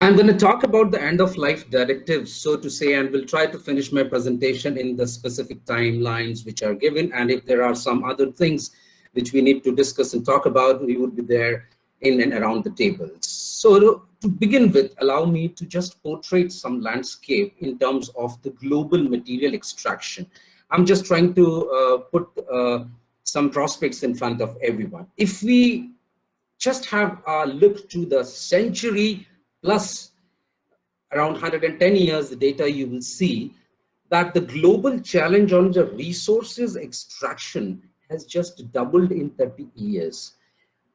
I'm going to talk about the end of life directives, so to say, and will try to finish my presentation in the specific timelines which are given. And if there are some other things which we need to discuss and talk about, we would be there in and around the table. So to begin with, allow me to just portray some landscape in terms of the global material extraction. I'm just trying to put some prospects in front of everyone. If we just have a look to the century plus around 110 years, the data, you will see that the global challenge on the resources extraction has just doubled in 30 years.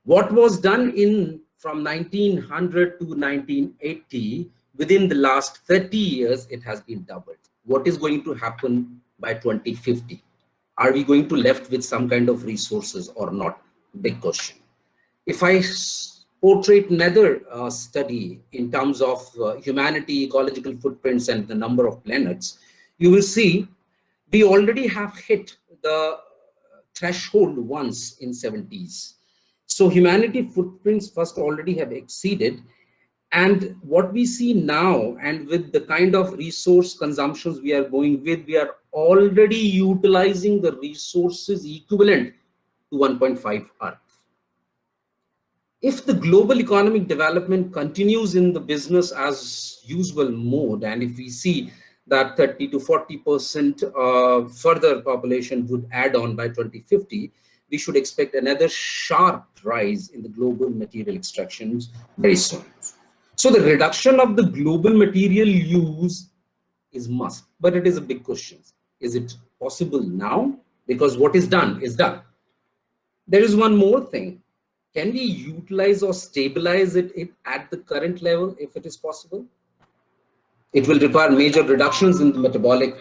What was done in from 1900 to 1980, within the last 30 years, it has been doubled. What is going to happen by 2050? Are we going to left with some kind of resources or not? Big question. If I portray another study in terms of humanity, ecological footprints, and the number of planets, you will see we already have hit the threshold once in 70s. So humanity footprints first already have exceeded. And what we see now, and with the kind of resource consumptions we are going with, we are already utilizing the resources equivalent to 1.5 Earth. If the global economic development continues in the business as usual mode, and if we see that 30 to 40% further population would add on by 2050, we should expect another sharp rise in the global material extractions very soon. So the reduction of the global material use is must, but it is a big question. Is it possible now? Because what is done is done. There is one more thing. Can we utilize or stabilize it at the current level if it is possible? It will require major reductions in the metabolic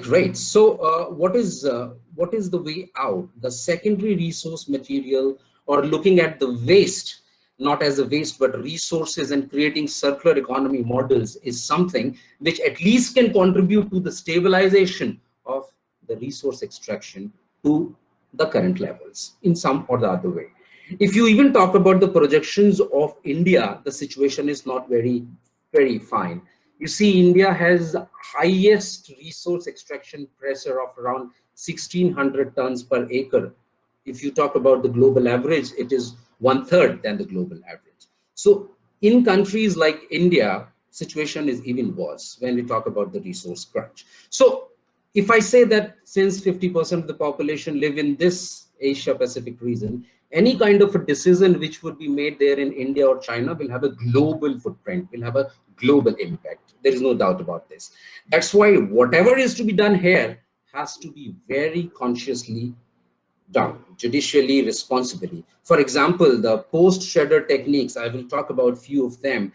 rates. So what is the way out? The secondary resource material, or looking at the waste, not as a waste, but resources, and creating circular economy models, is something which at least can contribute to the stabilization of the resource extraction to the current levels in some or the other way. If you even talk about the projections of India, the situation is not very, very fine. You see, India has highest resource extraction pressure of around 1,600 tons per acre. If you talk about the global average, it is 1/3 than the global average. So in countries like India, situation is even worse when we talk about the resource crunch. So if I say that since 50% of the population live in this Asia Pacific region, any kind of a decision which would be made there in India or China will have a global footprint, will have a global impact. There is no doubt about this. That's why whatever is to be done here has to be very consciously done, judicially, responsibly. For example, the post-shredder techniques, I will talk about few of them,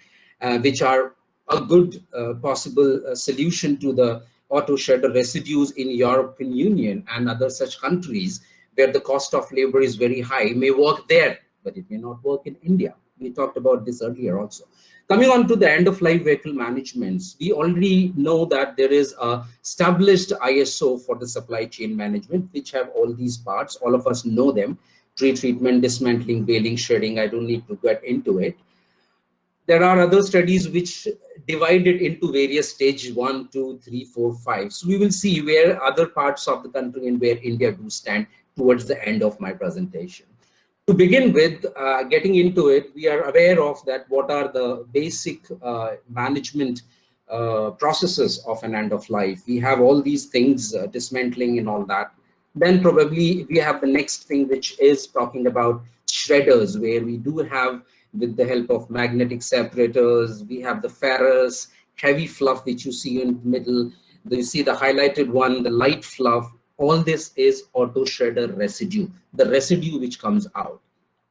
which are a good possible solution to the auto shredder residues in European Union and other such countries where the cost of labor is very high. It may work there, but it may not work in India. We talked about this earlier also. Coming on to the end of life vehicle managements, we already know that there is a established ISO for the supply chain management, which have all these parts. All of us know them: pre-treatment, dismantling, baling, shredding. I don't need to get into it. There are other studies which divide it into various stages: 1, 2, 3, 4, 5. So we will see where other parts of the country and where India do stand towards the end of my presentation. To begin with, getting into it, we are aware of that what are the basic management processes of an end of life. We have all these things, dismantling and all that. Then probably we have the next thing, which is talking about shredders, where we do have, with the help of magnetic separators, we have the ferrous, heavy fluff, which you see in the middle. You see the highlighted one, the light fluff. All this is auto shredder residue, the residue which comes out.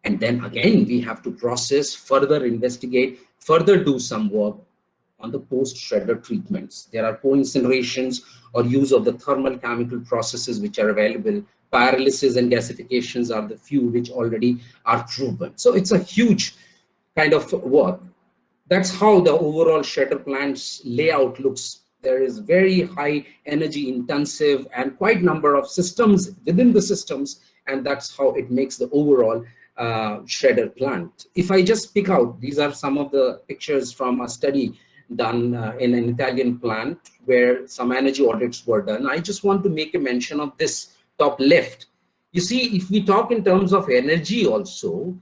And then again, we have to process, further investigate, further do some work on the post-shredder treatments. There are co-incinerations or use of the thermal chemical processes which are available. Pyrolysis and gasifications are the few which already are proven. So it's a huge kind of work. That's how the overall shredder plant's layout looks. There is very high energy intensive and quite number of systems within the systems, and that's how it makes the overall shredder plant. If I just pick out, these are some of the pictures from a study done in an Italian plant where some energy audits were done. I just want to make a mention of this top left. You see, if we talk in terms of energy also,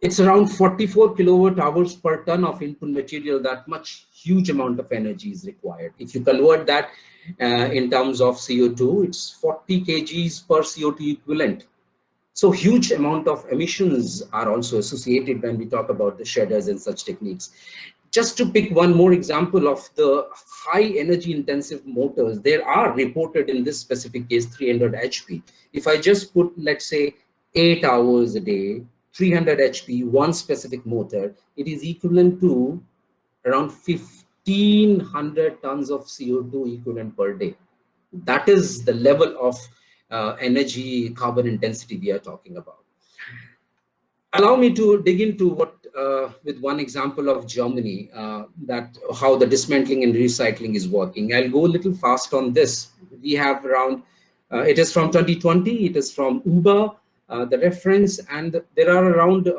it's around 44 kilowatt hours per ton of input material. That much huge amount of energy is required. If you convert that in terms of CO2, it's 40 kgs per CO2 equivalent. So huge amount of emissions are also associated when we talk about the shredders and such techniques. Just to pick one more example of the high energy intensive motors, there are reported in this specific case 300 HP. If I just put, let's say, 8 hours a day, 300 HP, one specific motor, it is equivalent to around 1500 tons of CO2 equivalent per day. That is the level of energy carbon intensity we are talking about. Allow me to dig into what, with one example of Germany, that how the dismantling and recycling is working. I'll go a little fast on this. We have around, it is from 2020, it is from Uber, the reference, and there are around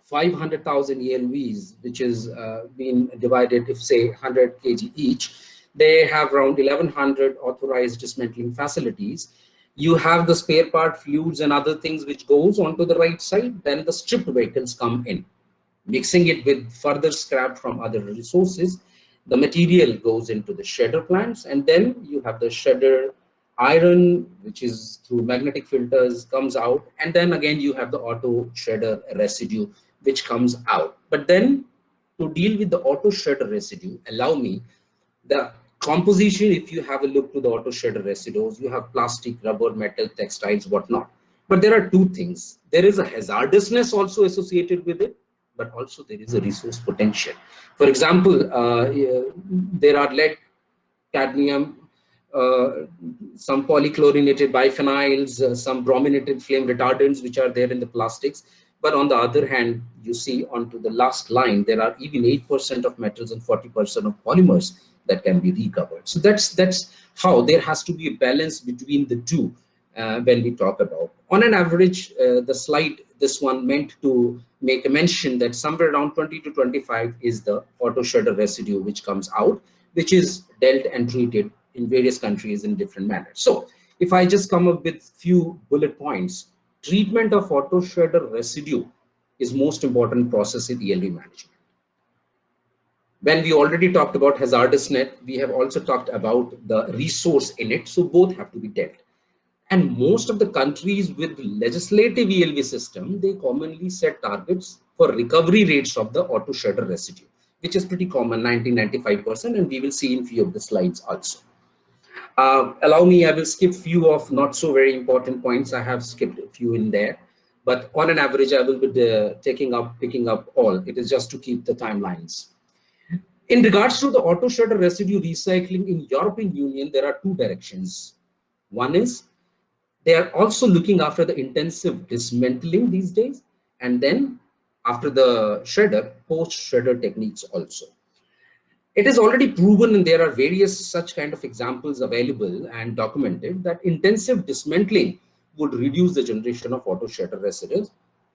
500,000 ELVs, which is being divided, if say 100 kg each. They have around 1100 authorized dismantling facilities. You have the spare part fluids and other things which goes onto the right side. Then the stripped vehicles come in, mixing it with further scrap from other resources. The material goes into the shredder plants, and then you have the shredder iron, which is through magnetic filters, comes out, and then again you have the auto shredder residue, which comes out. But then to deal with the auto shredder residue, allow me, the composition, if you have a look to the auto shredder residues, you have plastic, rubber, metal, textiles, whatnot. But there are two things. There is a hazardousness also associated with it, but also there is a resource potential. For example, there are lead, cadmium, some polychlorinated biphenyls, some brominated flame retardants, which are there in the plastics. But on the other hand, you see onto the last line, there are even 8% of metals and 40% of polymers that can be recovered. So that's how there has to be a balance between the two when we talk about. On an average, the slide, this one meant to make a mention that somewhere around 20 to 25 is the auto shredder residue which comes out, which is dealt and treated in various countries in different manners. So if I just come up with few bullet points, treatment of auto shredder residue is most important process in ELV management. When we already talked about hazardousness, we have also talked about the resource in it. So both have to be dealt. And most of the countries with legislative ELV system, they commonly set targets for recovery rates of the auto shredder residue, which is pretty common, 90-95%, and we will see in few of the slides also. Allow me, I will skip few of not so very important points. I have skipped a few in there, but on an average, I will be picking up all. It is just to keep the timelines. In regards to the auto shredder residue recycling in European Union, there are two directions. One is they are also looking after the intensive dismantling these days, and then after the shredder, post-shredder techniques also. It is already proven, and there are various such kind of examples available and documented, that intensive dismantling would reduce the generation of auto shredder residues,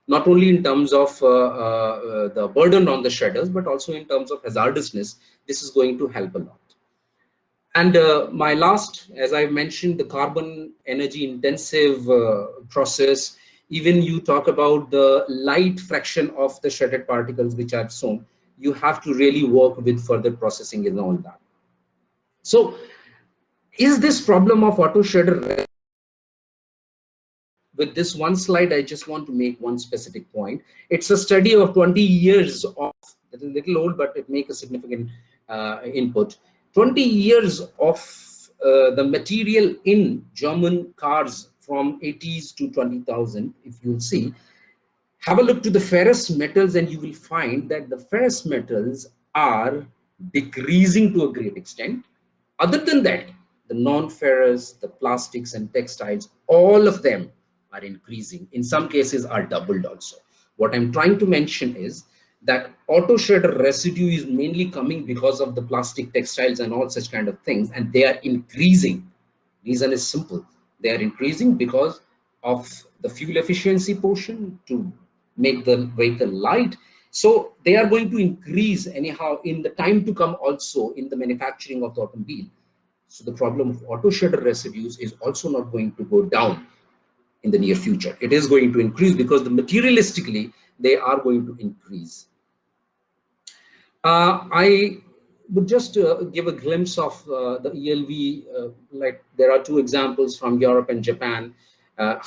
not only in terms of the burden on the shredders, but also in terms of hazardousness. This is going to help a lot. And my last, as I mentioned, the carbon energy intensive process, even you talk about the light fraction of the shredded particles which are shown, you have to really work with further processing and all that. So is this problem of auto shredder? With this one slide, I just want to make one specific point. It's a study of 20 years of, it's a little old, but it makes a significant input. 20 years of the material in German cars from 80s to 20,000, if you'll see. Have a look to the ferrous metals and you will find that the ferrous metals are decreasing to a great extent. Other than that, the non-ferrous, the plastics and textiles, all of them are increasing. In some cases are doubled also. What I'm trying to mention is that auto shredder residue is mainly coming because of the plastic, textiles and all such kind of things, and they are increasing. Reason is simple. They are increasing because of the fuel efficiency portion to make the vehicle light. So they are going to increase anyhow in the time to come also in the manufacturing of the automobile. So the problem of auto shredder residues is also not going to go down in the near future. It is going to increase because the materialistically they are going to increase. I would just give a glimpse of the ELV. Like there are two examples from Europe and Japan,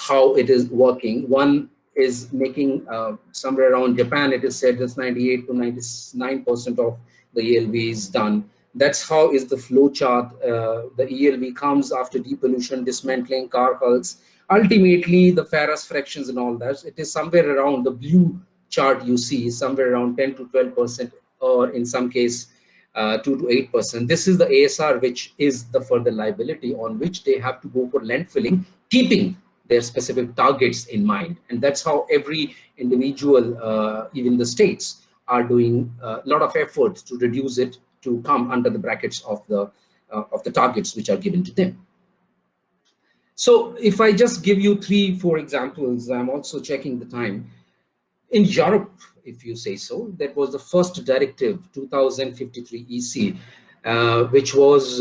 how it is working. One is making somewhere around Japan, it is said just 98 to 99% of the ELV is done. That's how is the flow chart. The ELV comes after depollution, dismantling, car hulls. Ultimately, the ferrous fractions and all that, it is somewhere around the blue chart you see, somewhere around 10 to 12%, or in some case 2 to 8%. This is the ASR, which is the further liability on which they have to go for landfilling, keeping their specific targets in mind. And that's how every individual, even the states, are doing a lot of efforts to reduce it to come under the brackets of the targets which are given to them. So if I just give you 3-4 examples, I'm also checking the time. In Europe, if you say so, that was the first directive, 2053 EC, which was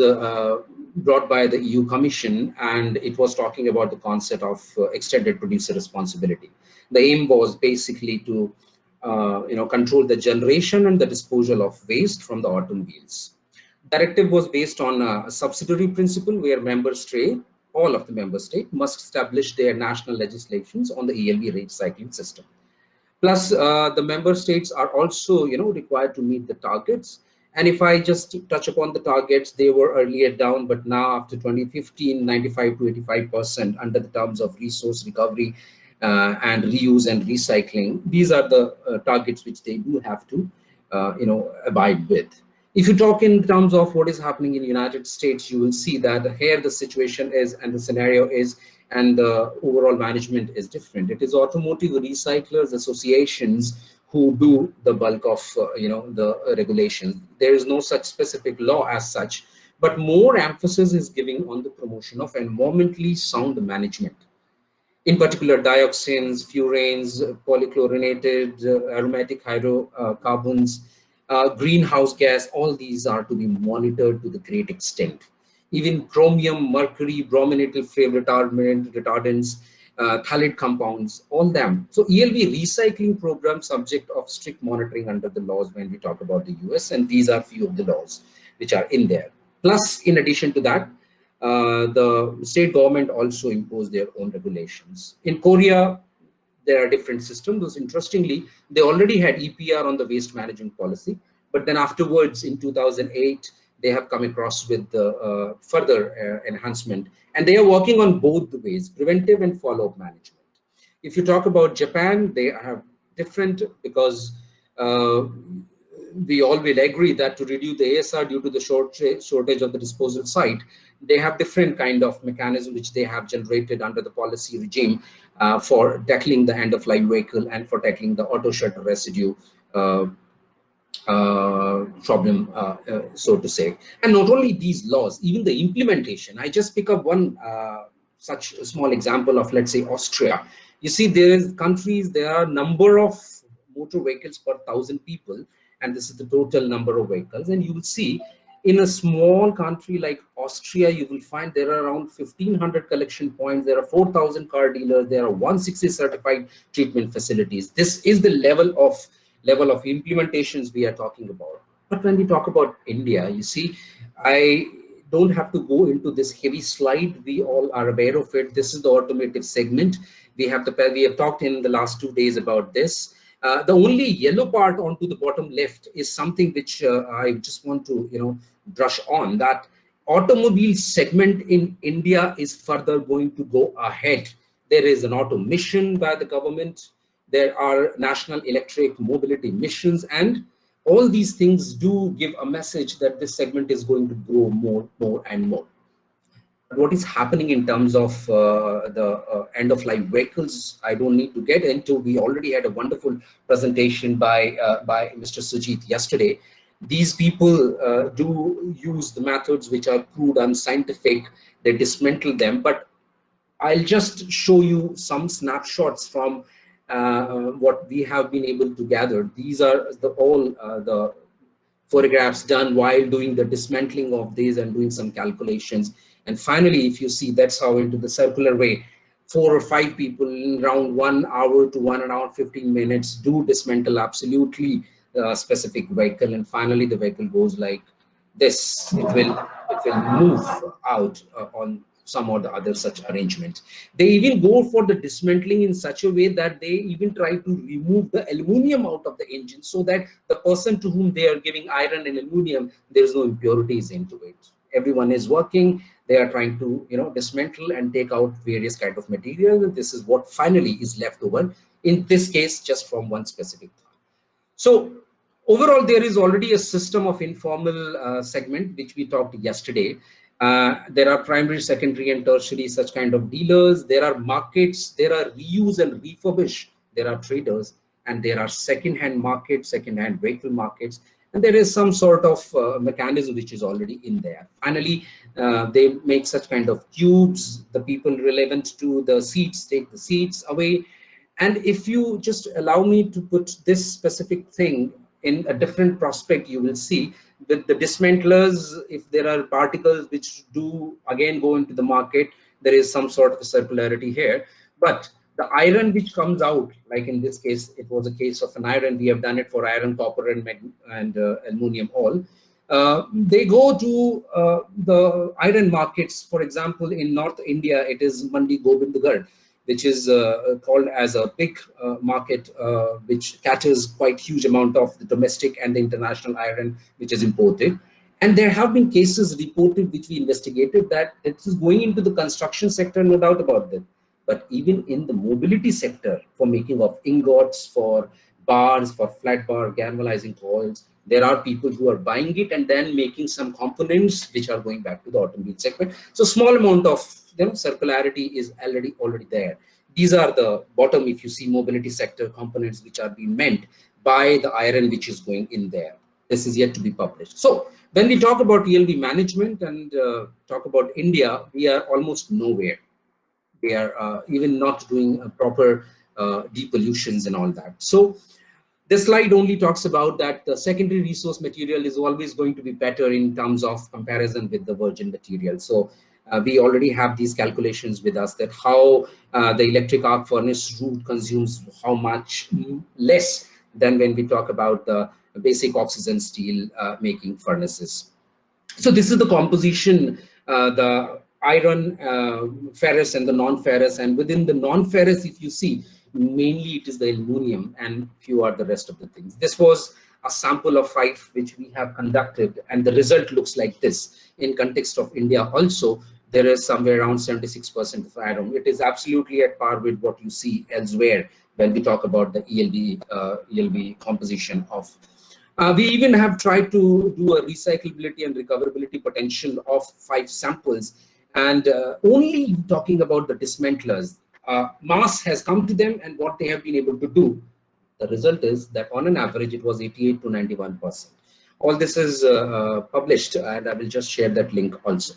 brought by the EU Commission, and it was talking about the concept of extended producer responsibility. The aim was basically to control the generation and the disposal of waste from the automobiles. Directive was based on a subsidiary principle where all of the member states must establish their national legislations on the ELV recycling system. Plus, the member states are also, required to meet the targets. And if I just touch upon the targets, they were earlier down, but now after 2015, 95 to 85% under the terms of resource recovery and reuse and recycling. These are the targets which they do have to, abide with. If you talk in terms of what is happening in the United States, you will see that here the situation is and the scenario is, and the overall management is different. It is automotive recyclers associations who do the bulk of the regulations. There is no such specific law as such, but more emphasis is given on the promotion of environmentally sound management. In particular, dioxins, furanes, polychlorinated, aromatic hydrocarbons, greenhouse gas, all these are to be monitored to the great extent. Even chromium, mercury, brominated flame retardants, phthalate compounds, all them. So ELV recycling program subject of strict monitoring under the laws when we talk about the US, and these are few of the laws which are in there. Plus, in addition to that, the state government also impose their own regulations. In Korea, there are different systems. Interestingly, they already had EPR on the waste management policy, but then afterwards in 2008, they have come across with the further enhancement, and they are working on both the ways, preventive and follow-up management. If you talk about Japan, they have different, because we all will agree that to reduce the ASR due to the shortage of the disposal site, they have different kind of mechanism which they have generated under the policy regime for tackling the end-of-life vehicle and for tackling the auto shredder residue problem, so to say. And not only these laws, even the implementation. I just pick up one such a small example of, let's say, Austria. You see, there are number of motor vehicles per 1,000 people, and this is the total number of vehicles. And you will see in a small country like Austria, you will find there are around 1,500 collection points. There are 4,000 car dealers. There are 160 certified treatment facilities. This is the level of implementations we are talking about. But when we talk about India, you see, I don't have to go into this heavy slide. We all are aware of it. This is the automotive segment. We have talked in the last 2 days about this. The only yellow part onto the bottom left is something which I just want to brush on, that automobile segment in India is further going to go ahead. There is an auto mission by the government. There are national electric mobility missions, and all these things do give a message that this segment is going to grow more and more. What is happening in terms of the end-of-life vehicles, I don't need to get into. We already had a wonderful presentation by Mr. Sujit yesterday. These people do use the methods which are crude and scientific. They dismantle them, but I'll just show you some snapshots from what we have been able to gather. These are all the photographs done while doing the dismantling of these and doing some calculations. And finally, if you see, that's how into the circular way, 4 or 5 people in around 1 hour to 1 hour 15 minutes do dismantle absolutely specific vehicle, and finally the vehicle goes like this. It will move out on some or the other such arrangement. They even go for the dismantling in such a way that they even try to remove the aluminum out of the engine, so that the person to whom they are giving iron and aluminum, there is no impurities into it. Everyone is working, they are trying to dismantle and take out various kind of material, and this is what finally is left over, in this case just from one specific thought. So overall, there is already a system of informal segment, which we talked yesterday. There are primary, secondary, and tertiary such kind of dealers. There are markets. There are reuse and refurbish. There are traders, and there are second-hand markets, second-hand vehicle markets, and there is some sort of mechanism which is already in there. Finally, they make such kind of cubes. The people relevant to the seats take the seats away. And if you just allow me to put this specific thing in a different prospect, you will see that the dismantlers, if there are particles which do again go into the market, there is some sort of circularity here. But the iron which comes out, like in this case, it was a case of an iron. We have done it for iron, copper, and aluminum all. They go to the iron markets. For example, in North India, it is Mandi Govindgarh, which is called as a big market, which catches quite huge amount of the domestic and the international iron which is imported. And there have been cases reported which we investigated that this is going into the construction sector, no doubt about that. But even in the mobility sector, for making of ingots, for bars, for flat bar, galvanizing coils, there are people who are buying it and then making some components which are going back to the automobile segment. So small amount of circularity is already there. These are the bottom, if you see, mobility sector components which are being meant by the iron which is going in there. This is yet to be published. So when we talk about ELV management and talk about India, we are almost nowhere. We are even not doing proper depollutions and all that. So this slide only talks about that the secondary resource material is always going to be better in terms of comparison with the virgin material. So we already have these calculations with us, that how the electric arc furnace route consumes how much less than when we talk about the basic oxygen steel making furnaces. So this is the composition, the iron, ferrous, and the non-ferrous. And within the non-ferrous, if you see, mainly it is the aluminum and few are the rest of the things. This was a sample of 5 which we have conducted, and the result looks like this. In context of India also, there is somewhere around 76% of iron. It is absolutely at par with what you see elsewhere when we talk about the ELV composition of. We even have tried to do a recyclability and recoverability potential of 5 samples, and only talking about the dismantlers. Mass has come to them and what they have been able to do. The result is that on an average, it was 88 to 91%. All this is published, and I will just share that link also.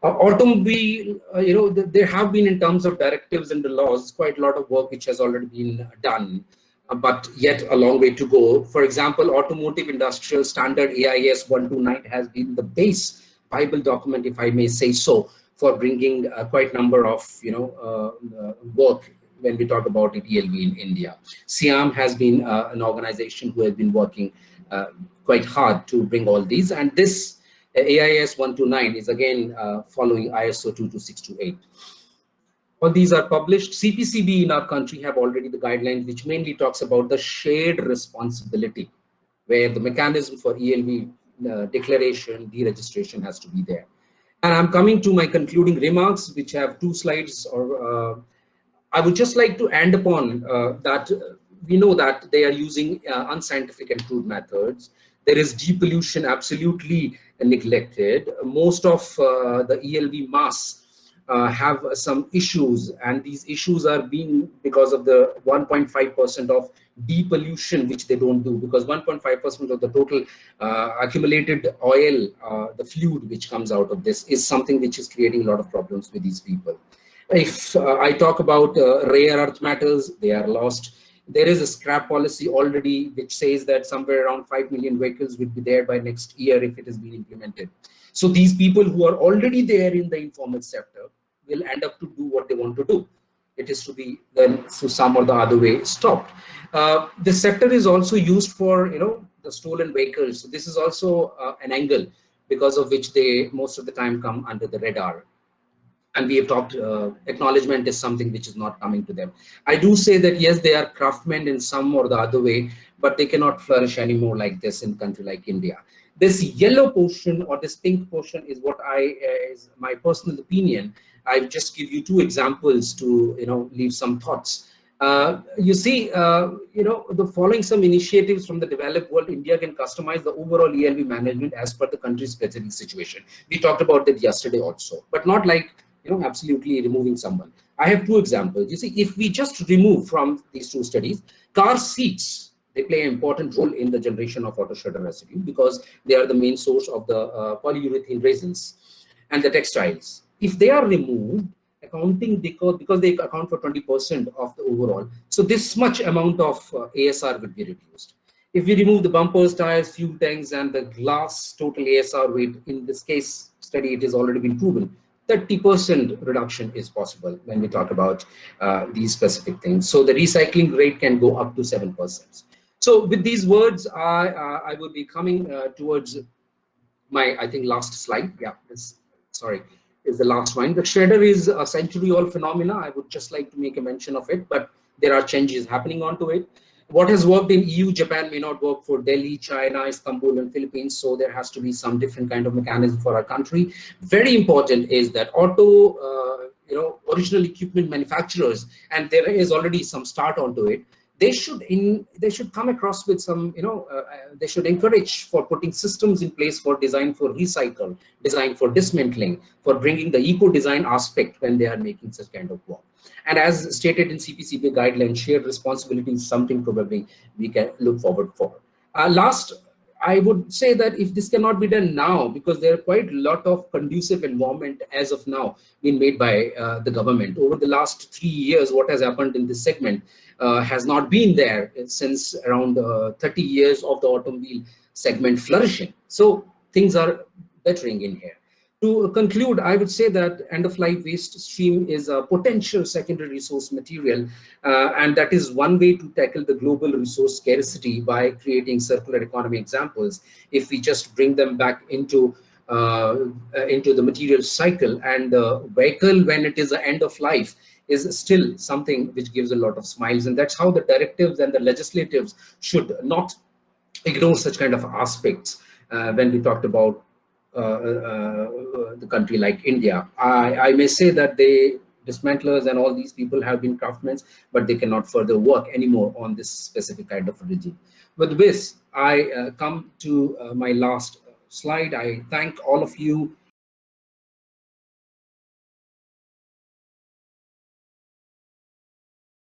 Automobile, there have been, in terms of directives and the laws, quite a lot of work which has already been done, but yet a long way to go. For example, Automotive Industrial Standard AIS 129 has been the base Bible document, if I may say so, for bringing quite a number of work when we talk about it, ELV in India. SIAM has been an organization who has been working quite hard to bring all these, and this AIS 129 is again following ISO 22628. All these are published. CPCB in our country have already the guidelines, which mainly talks about the shared responsibility, where the mechanism for ELV declaration, deregistration has to be there. And I'm coming to my concluding remarks, which have 2 slides. Or I would just like to end upon that we know that they are using unscientific and crude methods. There is depollution absolutely neglected. Most of the ELV mass have some issues, and these issues are being because of the 1.5% of depollution which they don't do, because 1.5% of the total accumulated oil, the fluid which comes out of this, is something which is creating a lot of problems with these people. If I talk about rare earth metals, they are lost. There is a scrap policy already which says that somewhere around 5 million vehicles will be there by next year if it is being implemented. So these people who are already there in the informal sector will end up to do what they want to do. It is to be then through some or the other way stopped. The sector is also used for the stolen vehicles. So this is also an angle because of which they most of the time come under the radar. And we have talked, acknowledgement is something which is not coming to them. I do say that yes, they are craftsmen in some or the other way, but they cannot flourish anymore like this in a country like India. This yellow portion or this pink portion is what is my personal opinion. I just give you two examples to leave some thoughts. You see, the following some initiatives from the developed world, India can customize the overall ELV management as per the country's specific situation. We talked about that yesterday also, but not like absolutely removing someone. I have two examples. You see, if we just remove from these two studies, car seats, they play an important role in the generation of auto shredder residue because they are the main source of the polyurethane resins and the textiles. If they are removed, accounting because they account for 20% of the overall, so this much amount of ASR will be reduced. If we remove the bumpers, tires, fuel tanks, and the glass total ASR weight, in this case study, it has already been proven 30% reduction is possible when we talk about these specific things. So the recycling rate can go up to 7%. So with these words, I will be coming towards my, I think, last slide. Yeah, sorry, is the last one. The shredder is a century-old phenomena. I would just like to make a mention of it, but there are changes happening onto it. What has worked in EU, Japan may not work for Delhi, China, Istanbul, and Philippines. So there has to be some different kind of mechanism for our country. Very important is that original equipment manufacturers, and there is already some start onto it. They should come across with some, they should encourage for putting systems in place for design for recycle, design for dismantling, for bringing the eco design aspect when they are making such kind of work. And as stated in CPCB guidelines, shared responsibility is something probably we can look forward for. Last, I would say that if this cannot be done now, because there are quite a lot of conducive environment as of now being made by the government. Over the last 3 years, what has happened in this segment has not been there since around 30 years of the automobile segment flourishing. So things are bettering in here. To conclude, I would say that end-of-life waste stream is a potential secondary resource material, and that is one way to tackle the global resource scarcity by creating circular economy examples. If we just bring them back into the material cycle, and the vehicle, when it is the end of life, is still something which gives a lot of smiles, and that's how the directives and the legislatives should not ignore such kind of aspects when we talked about the country like India. I may say that the dismantlers and all these people have been craftsmen, but they cannot further work anymore on this specific kind of regime. With this, I come to my last slide. I thank all of you